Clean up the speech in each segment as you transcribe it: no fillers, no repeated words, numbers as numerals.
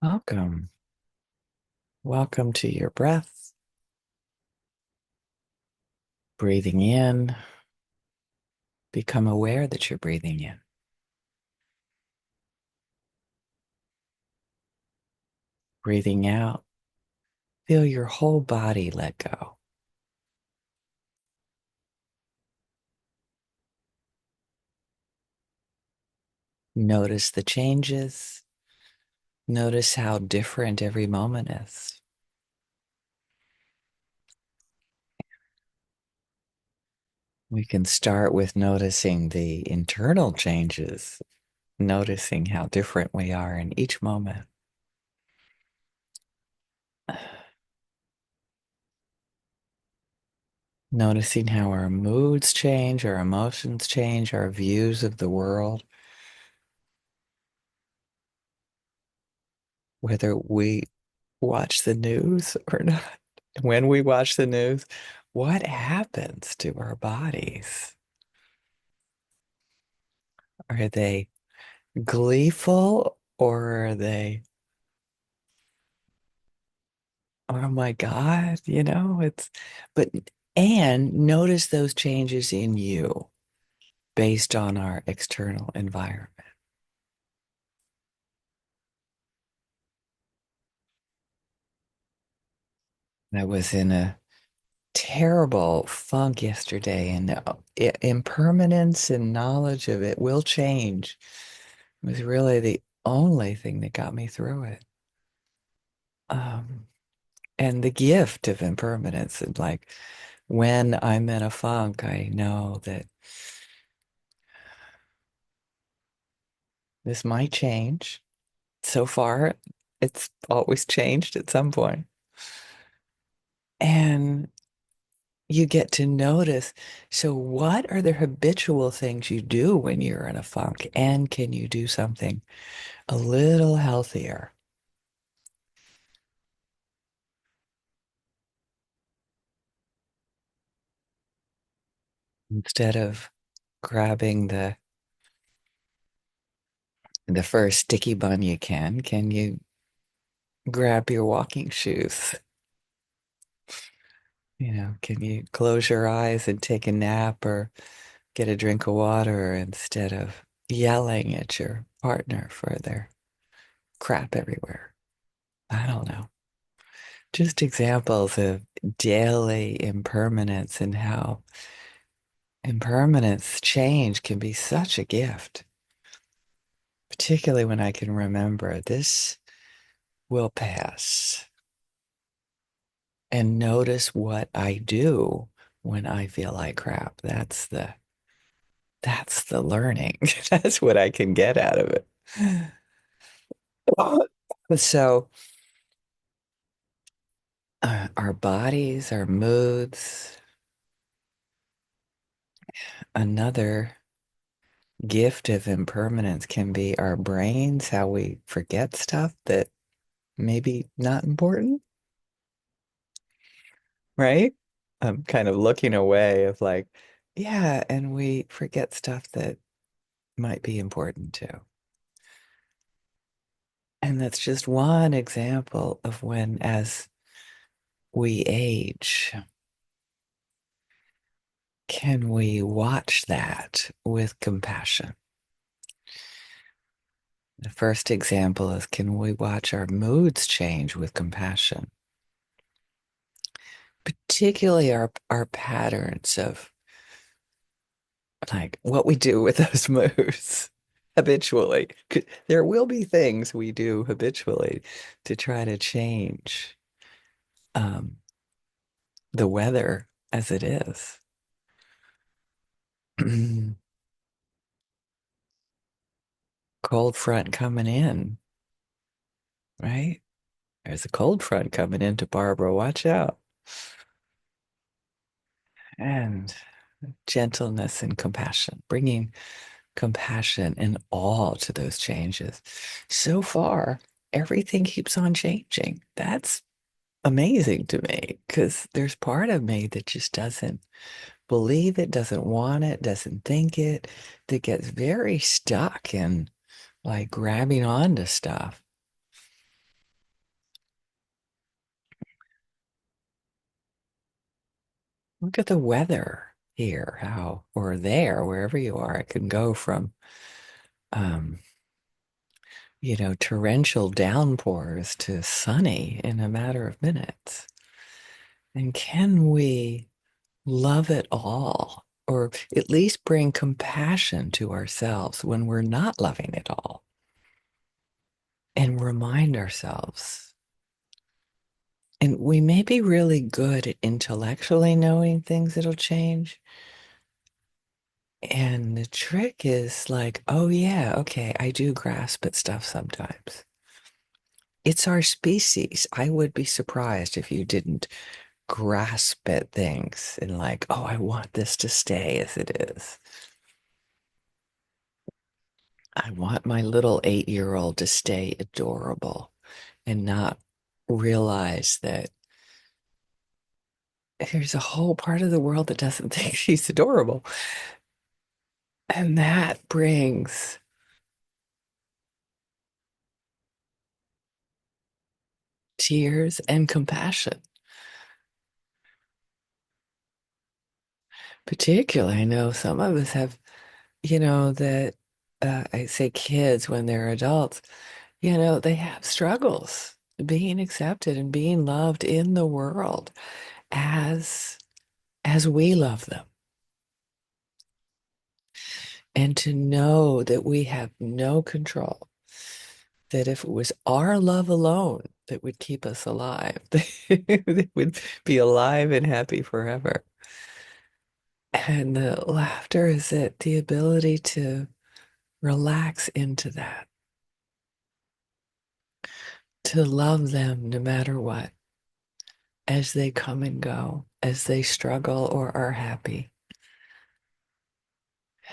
Welcome. Welcome to your breath. Breathing in. Become aware that you're breathing in. Breathing out. Feel your whole body let go. Notice the changes. Notice how different every moment is. We can start with noticing the internal changes, noticing how different we are in each moment. Noticing how our moods change, our emotions change, our views of the world, whether we watch the news or not. When we watch the news, what happens to our bodies? Are they gleeful or are they, oh my God, but, and notice those changes in you based on our external environment. I was in a terrible funk yesterday, and impermanence and knowledge of it will change was really the only thing that got me through it. Um, and the gift of impermanence, and like when I'm in a funk, I know that this might change. So far, it's always changed at some point. And you get to notice. So, what are the habitual things you do when you're in a funk? And can you do something a little healthier instead of grabbing the first sticky bun you can? Can you grab your walking shoes? Can you close your eyes and take a nap or get a drink of water instead of yelling at your partner for their crap everywhere? I don't know. Just examples of daily impermanence and how impermanence change can be such a gift, particularly when I can remember this will pass and notice what I do when I feel like crap. That's the learning. That's what I can get out of it. So, our bodies, our moods, another gift of impermanence can be our brains, how we forget stuff that maybe not important, right? I'm kind of looking away of like, yeah, and we forget stuff that might be important too. And that's just one example of when, as we age, can we watch that with compassion? The first example is, can we watch our moods change with compassion? Particularly our patterns of like what we do with those moods habitually. There will be things we do habitually to try to change um, the weather as it is. Cold front coming in, right? There's a cold front coming into Barbara. Watch out. And gentleness and compassion, bringing compassion and awe to those changes. So far, everything keeps on changing. That's amazing to me because there's part of me that just doesn't believe it, doesn't want it, doesn't think it, that gets very stuck in like grabbing onto stuff. Look at the weather here, how, or there, wherever you are. It can go from, um, torrential downpours to sunny in a matter of minutes. And can we love it all, or at least bring compassion to ourselves when we're not loving it all, and remind ourselves? And we may be really good at intellectually knowing things that'll change. And the trick is like, oh, yeah, okay, I do grasp at stuff sometimes. It's our species. I would be surprised if you didn't grasp at things and like, oh, I want this to stay as it is. I want my little 8-year-old to stay adorable and not realize that there's a whole part of the world that doesn't think she's adorable. And that brings tears and compassion. Particularly, I know some of us have, that I say kids when they're adults, they have struggles being accepted and being loved in the world as as we love them. And to know that we have no control, that if it was our love alone that would keep us alive, that would be alive and happy forever. And the laughter is it, the ability to relax into that, to love them no matter what, as they come and go, as they struggle or are happy.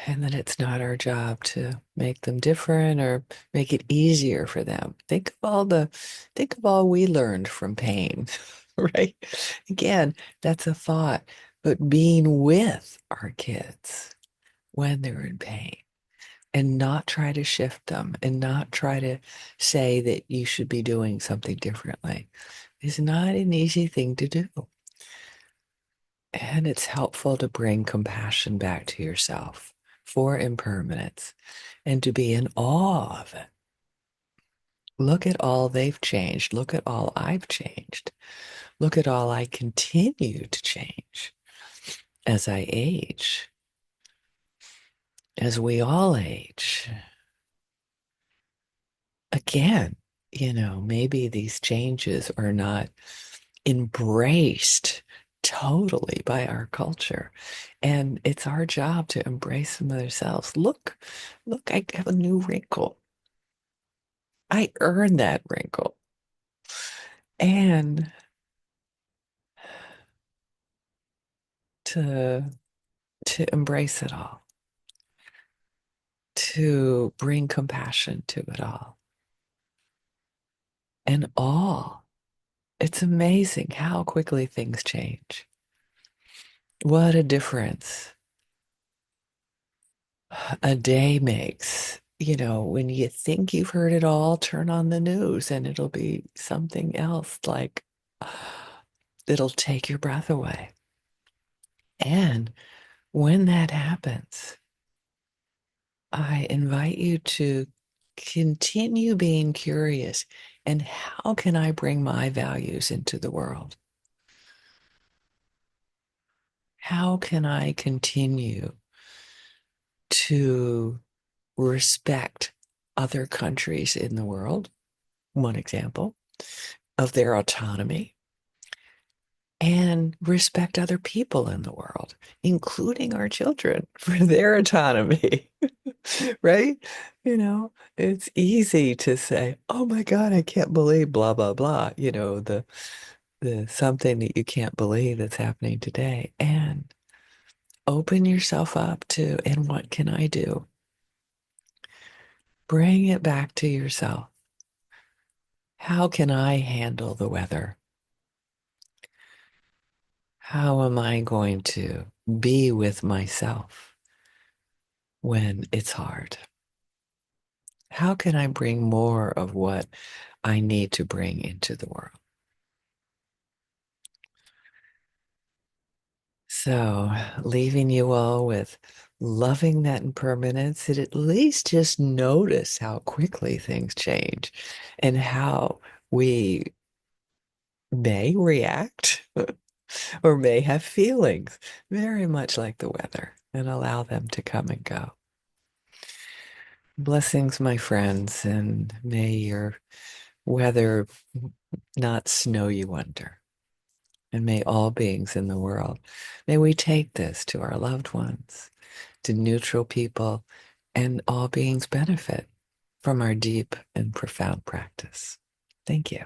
And that it's not our job to make them different or make it easier for them. Think of all we learned from pain, right? Again, that's a thought, but being with our kids when they're in pain and not try to shift them and not try to say that you should be doing something differently is not an easy thing to do. And it's helpful to bring compassion back to yourself for impermanence and to be in awe of it. Look at all they've changed. Look at all I've changed. Look at all I continue to change as I age, as we all age. Again, maybe these changes are not embraced totally by our culture. And it's our job to embrace them ourselves. Look, I have a new wrinkle. I earned that wrinkle. And to to embrace it all, to bring compassion to it all. And all. It's amazing how quickly things change. What a difference a day makes. When you think you've heard it all, turn on the news and it'll be something else like it'll take your breath away. And when that happens, I invite you to continue being curious. And how can I bring my values into the world? How can I continue to respect other countries in the world? One example of their autonomy, and respect other people in the world, including our children, for their autonomy, right? It's easy to say, oh my God, I can't believe blah, blah, blah, the something that you can't believe that's happening today. And open yourself up to, and what can I do? Bring it back to yourself. How can I handle the weather? How am I going to be with myself when it's hard? How can I bring more of what I need to bring into the world? So, leaving you all with loving that impermanence, and at least just notice how quickly things change and how we may react or may have feelings very much like the weather and allow them to come and go. Blessings, my friends, and may your weather not snow you under. And may all beings in the world, may we take this to our loved ones, to neutral people, and all beings benefit from our deep and profound practice. Thank you.